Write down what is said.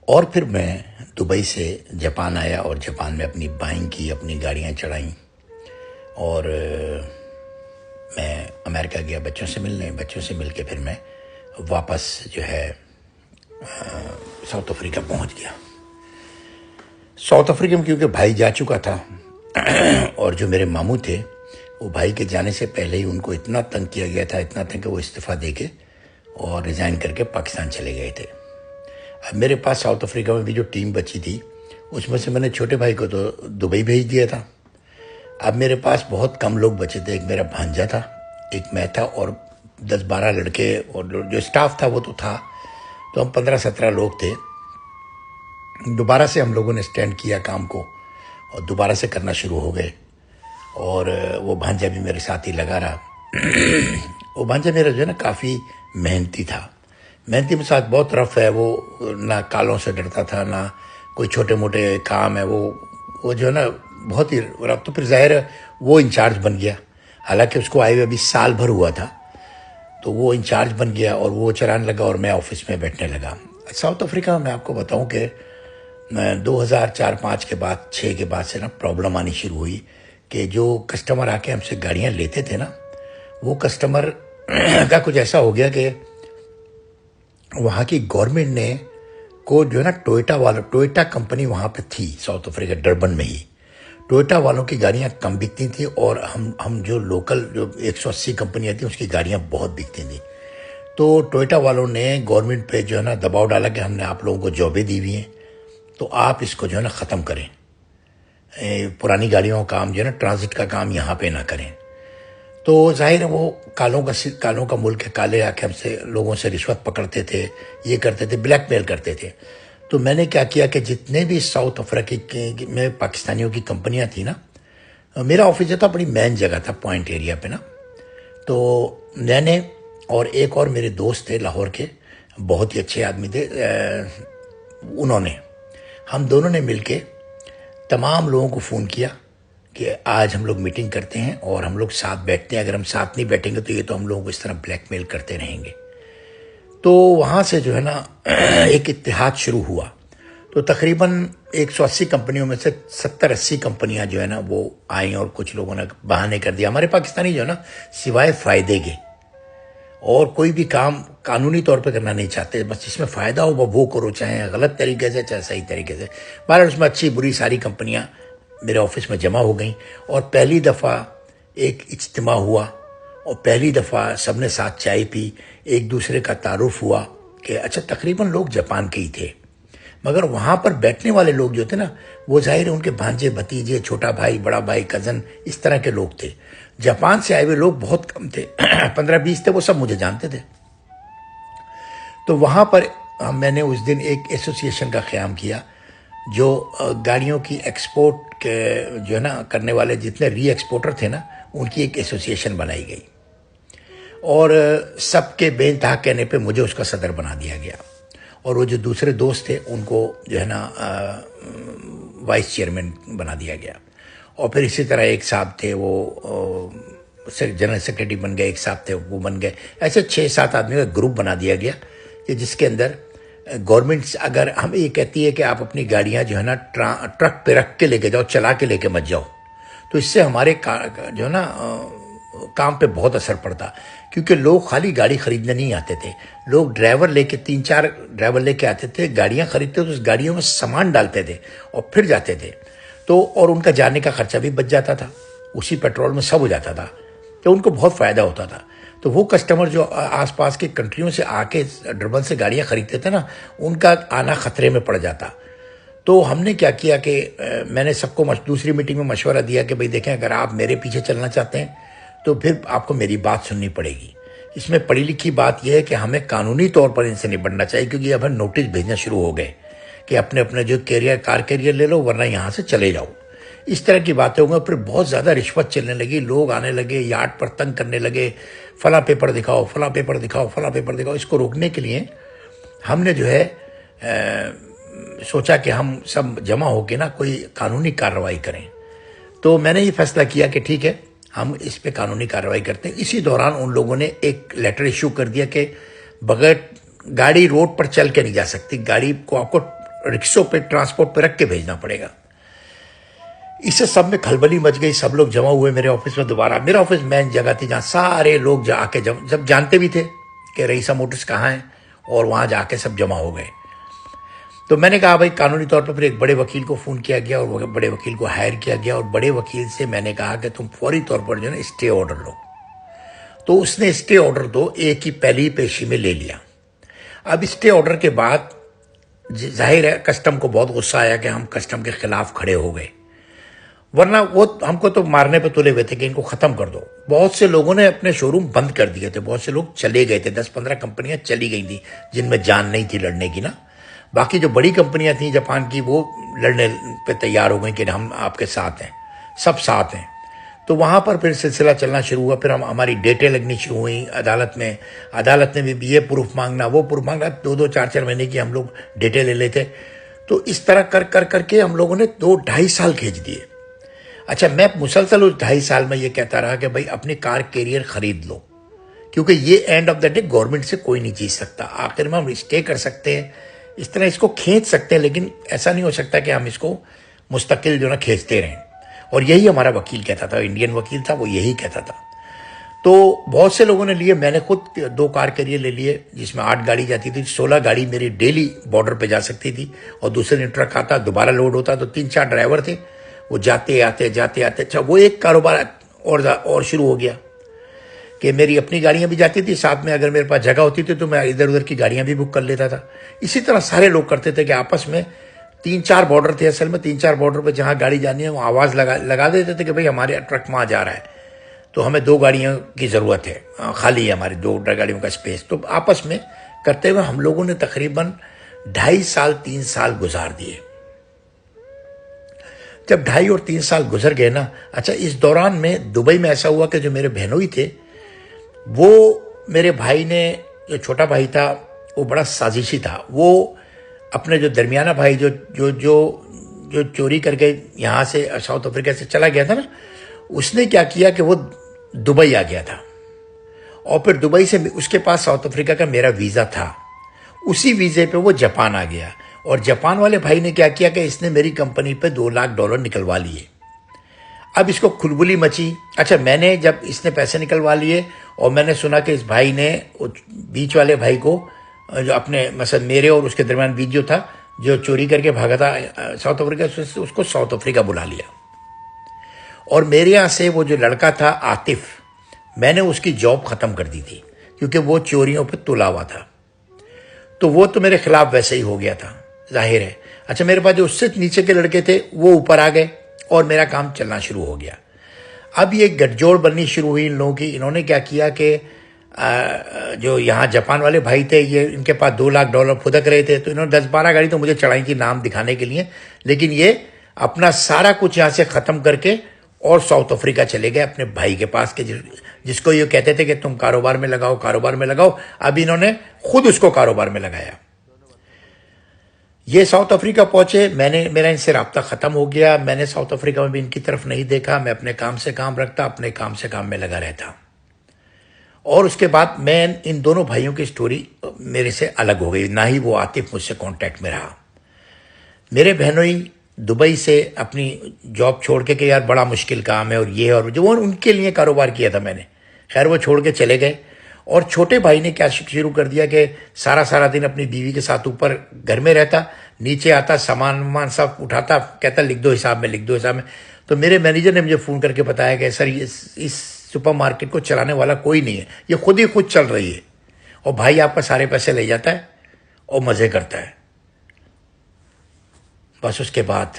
और फिर मैं दुबई से जापान आया और जापान में अपनी बाइंग की, अपनी गाड़ियाँ चढ़ाई और मैं अमेरिका गया बच्चों से मिलने। बच्चों से मिल के फिर मैं वापस जो है साउथ अफ्रीका पहुंच गया। साउथ अफ्रीका में क्योंकि भाई जा चुका था और जो मेरे मामू थे वो भाई के जाने से पहले ही उनको इतना तंग किया गया था, इतना तंग कि वो इस्तीफ़ा दे के और रिज़ाइन करके पाकिस्तान चले गए थे। अब मेरे पास साउथ अफ्रीका में भी जो टीम बची थी उसमें से मैंने छोटे भाई को तो दुबई भेज दिया था। अब मेरे पास बहुत कम लोग बचे थे। एक मेरा भांजा था, एक मैं था और 10-12 लड़के, और जो स्टाफ था वो तो था, तो हम 15-17 लोग थे। दोबारा से हम लोगों ने स्टैंड किया काम को और दोबारा से करना शुरू हो गए और वो भांजा भी मेरे साथ ही लगा रहा। वो भांजा मेरा जो है ना काफ़ी मेहनती था, मेहनती के साथ बहुत रफ है वो, ना कालों से डरता था ना कोई छोटे मोटे काम है। वो जो है ना बहुत ही रफ। तो फिर जाहिर है वो इंचार्ज बन गया, हालांकि उसको आए हुए अभी साल भर हुआ था, तो वो इंचार्ज बन गया और वो चलाने लगा और मैं ऑफिस में बैठने लगा। साउथ अफ्रीका में मैं आपको बताऊं कि 2004-5 के बाद, 6 के बाद से ना प्रॉब्लम आनी शुरू हुई कि जो कस्टमर आके हमसे गाड़ियां लेते थे ना, वो कस्टमर का कुछ ऐसा हो गया कि वहाँ की गवर्नमेंट ने को जो है ना टोयोटा कंपनी वहाँ पे थी साउथ अफ्रीका, डरबन में ही। टोयोटा वालों की गाड़ियाँ कम बिकती थी और हम जो लोकल जो 180 कंपनियाँ थी उसकी गाड़ियाँ बहुत बिकती थी। तो टोयोटा वालों ने गवर्नमेंट पे जो है ना दबाव डाला कि हमने आप लोगों को जॉबें दी हुई हैं, तो आप इसको जो है ना ख़त्म करें, पुरानी गाड़ियों का काम जो है ना ट्रांजिट का काम यहाँ पे ना करें। तो जाहिर है वो कालों का मुल्क है, काले आके हमसे लोगों से रिश्वत पकड़ते थे, ये करते थे, ब्लैकमेल करते थे। तो मैंने क्या किया कि जितने भी साउथ अफ्रीका में पाकिस्तानियों की कंपनियां थी ना, मेरा ऑफिस जो था बड़ी मेन जगह था, पॉइंट एरिया पे ना, तो मैंने और एक और मेरे दोस्त थे लाहौर के, बहुत ही अच्छे आदमी थे, उन्होंने, हम दोनों ने मिलके तमाम लोगों को फ़ोन किया कि आज हम लोग मीटिंग करते हैं और हम लोग साथ बैठते हैं। अगर हम साथ नहीं बैठेंगे तो ये तो हम लोगों को इस तरह ब्लैकमेल करते रहेंगे। तो वहाँ से जो है ना एक इत्तेहाद शुरू हुआ। तो तकरीबन 180 कंपनियों में से 70-80 कंपनियां जो है ना वो आई और कुछ लोगों ने बहाने कर दिया। हमारे पाकिस्तानी जो है ना सिवाय फ़ायदे के और कोई भी काम कानूनी तौर पे करना नहीं चाहते, बस जिसमें फ़ायदा हो वो करो, चाहे गलत तरीके से चाहे सही तरीके से। बहरहाल उसमें अच्छी बुरी सारी कंपनियां मेरे ऑफिस में जमा हो गई और पहली दफ़ा एक इज्तिमा हुआ और पहली दफ़ा सबने साथ चाय पी, एक दूसरे का तारुफ हुआ कि अच्छा तकरीबन लोग जापान के ही थे, मगर वहाँ पर बैठने वाले लोग जो थे ना वो जाहिर है उनके भांजे, भतीजे, छोटा भाई, बड़ा भाई, कज़न, इस तरह के लोग थे। जापान से आए हुए लोग बहुत कम थे, 15-20 थे, वो सब मुझे जानते थे। तो वहाँ पर मैंने उस दिन एक एसोसिएशन का क़याम किया, जो गाड़ियों की एक्सपोर्ट के जो है ना करने वाले जितने री एक्सपोर्टर थे ना, उनकी एक एसोसिएशन बनाई गई और सबके बेइंतहा कहने पे मुझे उसका सदर बना दिया गया और वो जो दूसरे दोस्त थे उनको जो है ना वाइस चेयरमैन बना दिया गया। और फिर इसी तरह एक साहब थे वो जनरल सेक्रेटरी बन गए, एक साहब थे वो बन गए। ऐसे 6-7 आदमी का ग्रुप बना दिया गया कि जिसके अंदर गवर्नमेंट अगर हमें ये कहती है कि आप अपनी गाड़ियां जो है ना ट्रक पे रख के लेके जाओ, चला के लेके मत जाओ, तो इससे हमारे जो है ना काम पे बहुत असर पड़ता। क्योंकि लोग खाली गाड़ी खरीदने नहीं आते थे, लोग ड्राइवर लेके 3-4 ड्राइवर लेके आते थे, गाड़ियां खरीदते तो उस गाड़ियों में सामान डालते थे और फिर जाते थे। तो और उनका जाने का खर्चा भी बच जाता था, उसी पेट्रोल में सब हो जाता था, तो उनको बहुत फ़ायदा होता था। तो वो कस्टमर जो आसपास के कंट्रियों से आके डरबन से गाड़ियां खरीदते थे ना, उनका आना खतरे में पड़ जाता। तो हमने क्या किया कि मैंने सबको दूसरी मीटिंग में मशवरा दिया कि भाई देखें, अगर आप मेरे पीछे चलना चाहते हैं तो फिर आपको मेरी बात सुननी पड़ेगी। इसमें पढ़ी लिखी बात यह है कि हमें कानूनी तौर पर इनसे निपटना चाहिए, क्योंकि अब हम नोटिस भेजना शुरू हो गए कि अपने अपने जो कार कैरियर ले लो वरना यहाँ से चले जाओ। इस तरह की बातें होंगी। फिर बहुत ज़्यादा रिश्वत चलने लगी, लोग आने लगे, यार्ड पर तंग करने लगे, फला पेपर दिखाओ, फला पेपर दिखाओ, फला पेपर दिखाओ। इसको रोकने के लिए हमने जो है सोचा कि हम सब जमा होकर ना कोई कानूनी कार्रवाई करें। तो मैंने ये फैसला किया कि ठीक है, हम इस पे कानूनी कार्रवाई करते हैं। इसी दौरान उन लोगों ने एक लेटर इशू कर दिया कि बगैर गाड़ी रोड पर चल के नहीं जा सकती, गाड़ी को आपको रिक्शों पे ट्रांसपोर्ट पे रख के भेजना पड़ेगा। इससे सब में खलबली मच गई, सब लोग जमा हुए मेरे ऑफिस में दोबारा। मेरा ऑफिस मेन जगह थी जहाँ सारे लोग जाके जब जानते भी थे कि रईसा मोटर्स कहाँ है, और वहाँ जाके सब जमा हो गए। तो मैंने कहा भाई कानूनी तौर पर फिर एक बड़े वकील को फ़ोन किया गया और वो बड़े वकील को हायर किया गया, और बड़े वकील से मैंने कहा कि तुम फौरी तौर पर जो है ना स्टे ऑर्डर लो। तो उसने स्टे ऑर्डर 2 एक ही पहली पेशी में ले लिया। अब स्टे ऑर्डर के बाद जाहिर है कस्टम को बहुत गुस्सा आया कि हम कस्टम के खिलाफ खड़े हो गए, वरना वो हमको तो मारने पे तुले हुए थे कि इनको खत्म कर दो। बहुत से लोगों ने अपने शोरूम बंद कर दिए थे, बहुत से लोग चले गए थे, 10-15 कंपनियां चली गई थी जिनमें जान नहीं थी लड़ने की ना। बाकी जो बड़ी कंपनियां थी जापान की वो लड़ने पे तैयार हो गई कि हम आपके साथ हैं, सब साथ हैं। तो वहां पर फिर सिलसिला चलना शुरू हुआ। फिर हमारी डेटें लगनी शुरू हुई अदालत में। अदालत ने भी ये प्रूफ मांगना, वो प्रूफ मांगना, 2-2, 4-4 महीने की हम लोग डेटें ले लेते। तो इस तरह कर कर करके हम लोगों ने 2-2.5 साल खींच दिए। अच्छा, मैं मुसलसल उस 2.5 साल में ये कहता रहा कि भाई अपनी कार कैरियर खरीद लो, क्योंकि ये end of the day government से कोई नहीं जीत सकता। आखिर में हम स्टे कर सकते हैं, इस तरह इसको खींच सकते हैं, लेकिन ऐसा नहीं हो सकता कि हम इसको मुस्तकिल जो ना खींचते रहें। और यही हमारा वकील कहता था, इंडियन वकील था, वो यही कहता था। तो बहुत से लोगों ने लिए, मैंने खुद 2 कार कैरियर ले लिए जिसमें 8 गाड़ी जाती थी। 16 गाड़ी मेरी डेली बॉर्डर पे जा सकती थी, और दूसरे दिन ट्रक आता, दोबारा लोड होता, तो 3-4 ड्राइवर थे, वो जाते आते। अच्छा, वो एक कारोबार और शुरू हो गया कि मेरी अपनी गाड़ियां भी जाती थी, साथ में अगर मेरे पास जगह होती थी तो मैं इधर उधर की गाड़ियां भी बुक कर लेता था। इसी तरह सारे लोग करते थे कि आपस में 3-4 बॉर्डर थे, असल में 3-4 बॉर्डर पे जहां गाड़ी जानी है वो आवाज लगा देते थे कि भाई हमारे ट्रक वहां जा रहा है, तो हमें 2 गाड़ियों की जरूरत है, खाली है हमारी 2 गाड़ियों का स्पेस। तो आपस में करते हुए हम लोगों ने तकरीबन 2.5 साल गुजार दिए। जब 2.5 और 3 साल गुजर गए ना, अच्छा इस दौरान में दुबई में ऐसा हुआ कि जो मेरे बहनोई थे, वो मेरे भाई ने, जो छोटा भाई था वो बड़ा साजिशी था। वो अपने जो दरमियाना भाई जो जो जो जो चोरी करके यहाँ से साउथ अफ्रीका से चला गया था ना, उसने क्या किया कि वो दुबई आ गया था, और फिर दुबई से उसके पास साउथ अफ्रीका का मेरा वीज़ा था, उसी वीज़े पे वो जापान आ गया। और जापान वाले भाई ने क्या किया कि इसने मेरी कंपनी पे $2 लाख निकलवा लिए। अब इसको खुलबुली मची। अच्छा, मैंने जब इसने पैसे निकलवा लिए और मैंने सुना कि इस भाई ने बीच वाले भाई को, जो अपने मतलब मेरे और उसके दरमियान बीच जो था, जो चोरी करके भागा था साउथ अफ्रीका, उसको साउथ अफ्रीका बुला लिया। और मेरे यहाँ से वो जो लड़का था आतिफ, मैंने उसकी जॉब खत्म कर दी थी क्योंकि वो चोरियों पर तुला हुआ था। तो वो तो मेरे खिलाफ वैसे ही हो गया था, जाहिर है। अच्छा, मेरे पास जो उससे नीचे के लड़के थे वो ऊपर आ गए और मेरा काम चलना शुरू हो गया। अब ये गठजोड़ बननी शुरू हुई इन लोगों की। इन्होंने क्या किया कि जो यहाँ जापान वाले भाई थे, ये इनके पास $2 लाख फुदक रहे थे, तो इन्होंने 10-12 गाड़ी तो मुझे चढ़ाई थी नाम दिखाने के लिए, लेकिन ये अपना सारा कुछ यहाँ से ख़त्म करके और साउथ अफ्रीका चले गए अपने भाई के पास के, जिसको ये कहते थे कि तुम कारोबार में लगाओ, कारोबार में लगाओ। अब इन्होंने खुद उसको कारोबार में लगाया। ये साउथ अफ्रीका पहुंचे, मेरा इनसे राब्ता खत्म हो गया। मैंने साउथ अफ्रीका में भी इनकी तरफ नहीं देखा, मैं अपने काम से काम रखता, अपने काम से काम में लगा रहता। और उसके बाद मैं इन दोनों भाइयों की स्टोरी मेरे से अलग हो गई, ना ही वो आतिफ मुझसे कांटेक्ट में रहा। मेरे बहनोई दुबई से अपनी जॉब छोड़ के कि यार बड़ा मुश्किल काम है और ये और जो, उनके लिए कारोबार किया था मैंने, खैर वो छोड़ के चले गए। और छोटे भाई ने क्या शुरू कर दिया कि सारा दिन अपनी बीवी के साथ ऊपर घर में रहता, नीचे आता, सामान सब उठाता, कहता लिख दो हिसाब में, लिख दो हिसाब में। तो मेरे मैनेजर ने मुझे फ़ोन करके बताया कि सर इस सुपर मार्केट को चलाने वाला कोई नहीं है, ये खुद ही खुद चल रही है, और भाई आपका सारे पैसे ले जाता है और मज़े करता है। बस उसके बाद